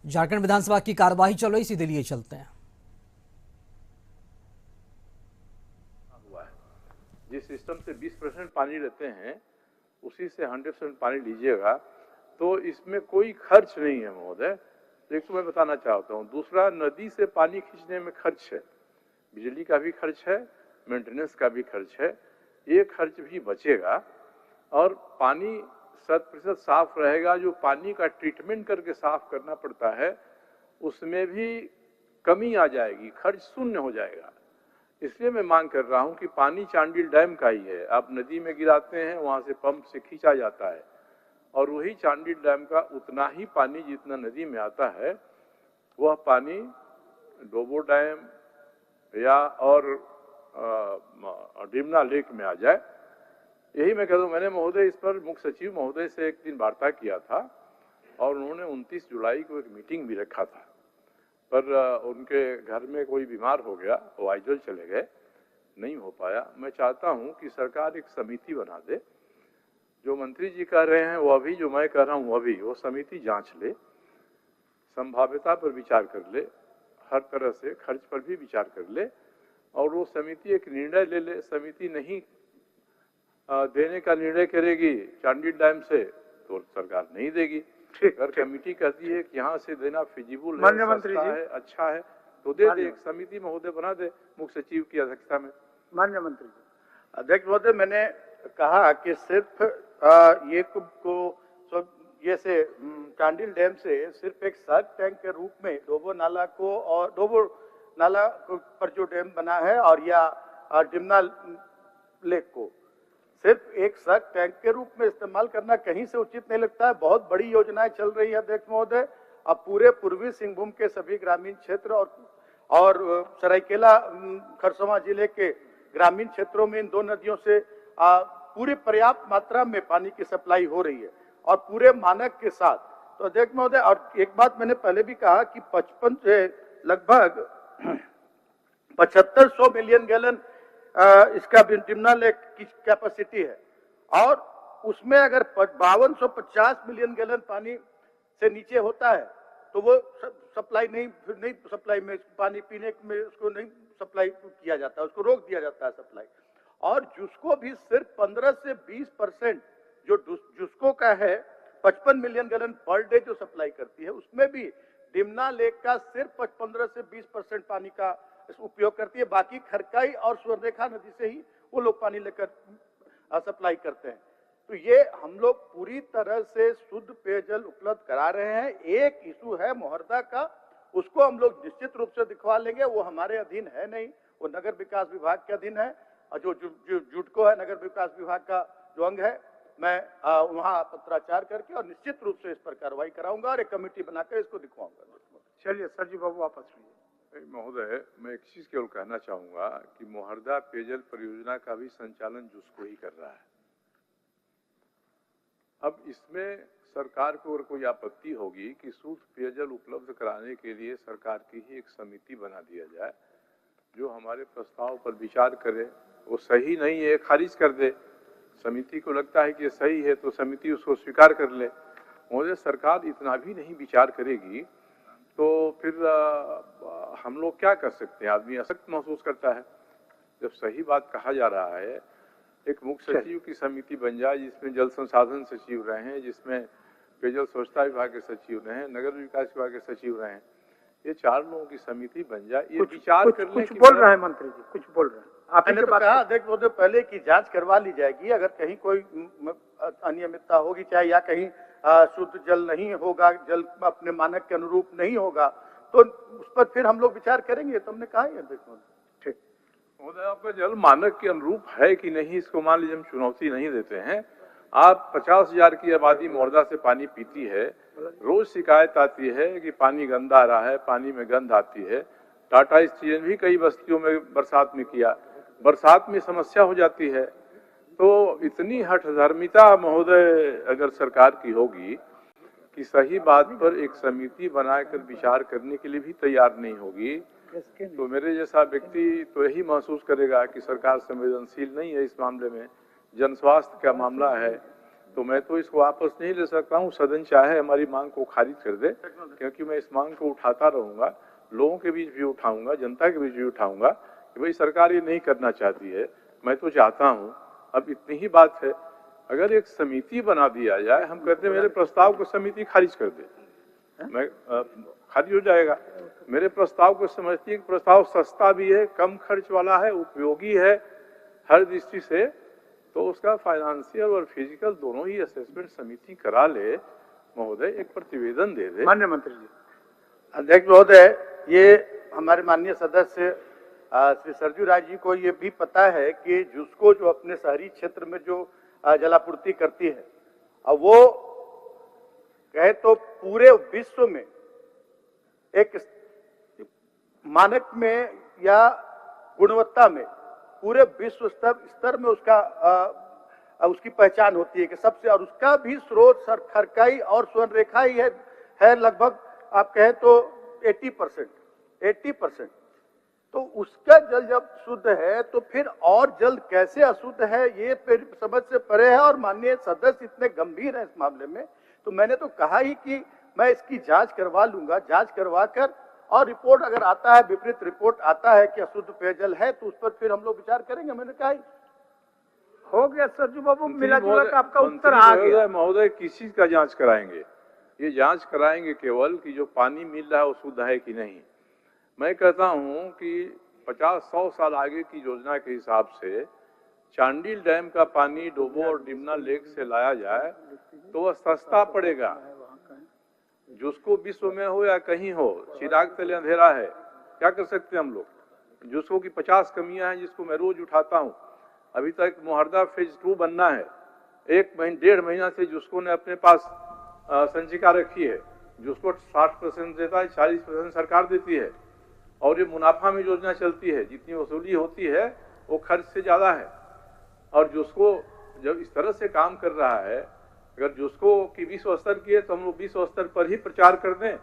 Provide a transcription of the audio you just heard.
झारखंड विधानसभा की कार्यवाही चल रही, सीधे लिए चलते हैं। जिस सिस्टम से 20% पानी लेते हैं उसी से 100% पानी लीजिएगा तो इसमें कोई खर्च नहीं है महोदय। तो एक तो मैं बताना चाहता हूँ। दूसरा, नदी से पानी खींचने में खर्च है, बिजली का भी खर्च है, मेंटेनेंस का भी खर्च है, ये खर्च भी बचेगा और पानी 100% साफ रहेगा। जो पानी का ट्रीटमेंट करके साफ करना पड़ता है उसमें भी कमी आ जाएगी, खर्च शून्य हो जाएगा। इसलिए मैं मांग कर रहा हूं कि पानी चांडिल डैम का ही है, आप नदी में गिराते हैं, वहां से पंप से खींचा जाता है और वही चांडिल डैम का उतना ही पानी जितना नदी में आता है वह पानी डोबो डैम या और डिमना लेक में आ जाए। यही मैं कह दूं। मैंने महोदय इस पर मुख्य सचिव महोदय से एक दिन वार्ता किया था और उन्होंने 29 जुलाई को एक मीटिंग भी रखा था, पर उनके घर में कोई बीमार हो गया, वो आइजल चले गए, नहीं हो पाया। मैं चाहता हूं कि सरकार एक समिति बना दे, जो मंत्री जी कह रहे हैं वो अभी, जो मैं कह रहा हूं वो अभी, वो समिति जांच ले, संभाव्यता पर विचार कर ले, हर तरह से खर्च पर भी विचार कर ले और वो समिति एक निर्णय ले ले। समिति नहीं देने का निर्णय करेगी चांडिल डैम से तो सरकार नहीं देगी। अगर कमेटी कहती है कि यहाँ से देना फिजिबल है, सस्ता है, अच्छा है तो दे दे। एक समिति महोदय बना दे मुख्य सचिव की अध्यक्षता में। माननीय मंत्री जी। अध्यक्ष महोदय, मैंने कहा कि सिर्फ ये ये से चांडिल डैम से सिर्फ एक सर्च टैंक के रूप में डोबो नाला को और डोबो नाला पर जो डैम बना है और या डिमना लेक को सिर्फ एक सर्च टैंक के रूप में इस्तेमाल करना कहीं से उचित नहीं लगता है। बहुत बड़ी योजनाएं चल रही है अध्यक्ष महोदय। अब पूरे पूर्वी सिंहभूम के सभी ग्रामीण क्षेत्र और सरायकेला खरसावां जिले के ग्रामीण क्षेत्रों में इन दो नदियों से पूरी पर्याप्त मात्रा में पानी की सप्लाई हो रही है और पूरे मानक के साथ। तो अध्यक्ष महोदय, और एक बात मैंने पहले भी कहा कि 55 से लगभग 7500 मिलियन गैलन इसका डिमना लेक की कैपेसिटी है और उसमें अगर 5250 मिलियन गैलन पानी से नीचे होता है तो वो सप्लाई नहीं सप्लाई में पानी पीने में उसको नहीं सप्लाई किया जाता है, उसको रोक दिया जाता है सप्लाई। और जुस्को भी सिर्फ 15 से 20% जो जुस्को का है 55 मिलियन गैलन पर डे जो सप्लाई करती है, उसमें भी डिमना लेक का सिर्फ 15 से 20% पानी का उपयोग करती है। बाकी खरकाई और स्वर्णरेखा नदी से ही वो लोग पानी लेकर सप्लाई करते हैं। तो ये हम लोग पूरी तरह से शुद्ध पेयजल उपलब्ध करा रहे हैं। एक इशू है मोहर्दा का, उसको हम लोग निश्चित रूप से दिखवा लेंगे। वो हमारे अधीन है नहीं, वो नगर विकास विभाग के अधीन है और जो जुडको है नगर विकास विभाग का जो अंग है, मैं वहां पत्राचार करके और निश्चित रूप से इस पर कार्रवाई कराऊंगा और एक कमेटी बनाकर इसको दिखवाऊंगा। चलिए सर जी, बाबू वापस लीजिए। महोदय, मैं एक चीज केवल कहना चाहूंगा कि मोहर्दा पेयजल परियोजना का भी संचालन जुस्को ही कर रहा है। अब इसमें सरकार को अगर कोई आपत्ति होगी कि शुद्ध पेयजल उपलब्ध कराने के लिए सरकार की ही एक समिति बना दिया जाए जो हमारे प्रस्ताव पर विचार करे, वो सही नहीं है खारिज कर दे। समिति को लगता है कि ये सही है तो समिति उसको स्वीकार कर ले। महोदय, सरकार इतना भी नहीं विचार करेगी तो फिर हम लोग क्या कर सकते हैं? आदमी अशक्त महसूस करता है। जब सही बात कहा जा रहा है, एक मुख्य सचिव की समिति बन जाए जिसमें जल संसाधन सचिव रहे हैं, जिसमें पेयजल स्वच्छता विभाग के सचिव रहे हैं, नगर विकास विभाग के सचिव रहे हैं, ये 4 लोगों की समिति बन जाए। ये विचार कर ले। कुछ बोल रहे हैं मंत्री जी, कुछ बोल रहे हैं। आपने तो कहा अध्यक्ष महोदय पहले की जांच करवा ली जाएगी। अगर कहीं कोई अनियमितता होगी, चाहे या कहीं शुद्ध जल नहीं होगा, जल अपने मानक के अनुरूप नहीं होगा, तो उस पर फिर हम लोग विचार करेंगे। तो हमने कहा है अध्यक्ष महोदय। ठीक महोदय, आपका जल मानक के अनुरूप है कि नहीं, इसको मान लीजिए हम चुनौती नहीं देते हैं। आप 50,000 की आबादी मोहर्दा से पानी पीती है, रोज शिकायत आती है कि पानी गंदा आ रहा है, पानी में गंध आती है। टाटा स्टील भी कई बस्तियों में बरसात में किया, बरसात में समस्या हो जाती है। तो इतनी हठधर्मिता महोदय अगर सरकार की होगी कि सही बात पर एक समिति बनाकर विचार करने के लिए भी तैयार नहीं होगी, तो मेरे जैसा व्यक्ति तो यही महसूस करेगा कि सरकार संवेदनशील नहीं है इस मामले में। जन स्वास्थ्य का मामला है, तो मैं तो इसको वापस नहीं ले सकता हूँ। सदन चाहे हमारी मांग को खारिज कर दे, क्योंकि मैं इस मांग को उठाता रहूंगा, लोगों के बीच भी उठाऊंगा, जनता के बीच भी उठाऊंगा कि भाई सरकार ये नहीं करना चाहती है। मैं तो चाहता हूँ, अब इतनी ही बात है, अगर एक समिति बना दिया जाए, हम कहते हैं मेरे प्रस्ताव को समिति खारिज कर दे, मैं खारिज हो जाएगा। मेरे प्रस्ताव को समझती है कि प्रस्ताव सस्ता भी है, कम खर्च वाला है, उपयोगी है हर दृष्टि से, तो उसका फाइनेंशियल और फिजिकल दोनों ही असेसमेंट समिति करा ले महोदय, एक प्रतिवेदन दे दे। माननीय मंत्री जी। अध्यक्ष महोदय, ये हमारे माननीय सदस्य श्री सरजू राय जी को ये भी पता है कि जुस्को जो अपने शहरी क्षेत्र में जो जलापूर्ति करती है, अब वो कहे तो पूरे विश्व में एक मानक में या गुणवत्ता में पूरे विश्व स्तर में उसकी पहचान होती है कि सबसे, और उसका भी स्रोत खरकाई और स्वर्णरेखा ही है लगभग आप कहें तो 80%। तो उसका जल जब शुद्ध है तो फिर और जल कैसे अशुद्ध है, ये फिर समझ से परे है। और माननीय सदस्य इतने गंभीर है इस मामले में, तो मैंने तो कहा ही कि मैं इसकी जांच करवा लूंगा, जांच करवा कर, और रिपोर्ट अगर आता है, विपरीत रिपोर्ट आता है कि अशुद्ध पेयजल है, तो उस पर फिर हम लोग विचार करेंगे। मैंने कहा हो गया सरजू बाबू, मिला जुला का आपका उत्तर आ गया। महोदय किस चीज का जांच कराएंगे? ये जांच कराएंगे केवल कि जो पानी मिल रहा है वो शुद्ध है कि नहीं। मैं कहता हूं कि 50-100 साल आगे की योजना के हिसाब से चांडिल डैम का पानी डोबो और डिमना लेक से लाया जाए तो वह सस्ता पड़ेगा। जिसको विश्व में हो या कहीं हो, चिराग तले अंधेरा है, क्या कर सकते हैं हम लोग। जिसको की 50 कमियां हैं जिसको मैं रोज उठाता हूं। अभी तक मुहर्दा फेज 2 बनना है, 1-1.5 महीना से जिसको ने अपने पास संचिका रखी है, जिसको 60% देता है, 40% सरकार देती है, और ये मुनाफा में योजना चलती है, जितनी वसूली होती है वो खर्च से ज्यादा है। और जिसको जब इस तरह से काम कर रहा है, अगर जिसको की विश्व स्तर की है तो हम लोग विश्व स्तर पर ही प्रचार कर दें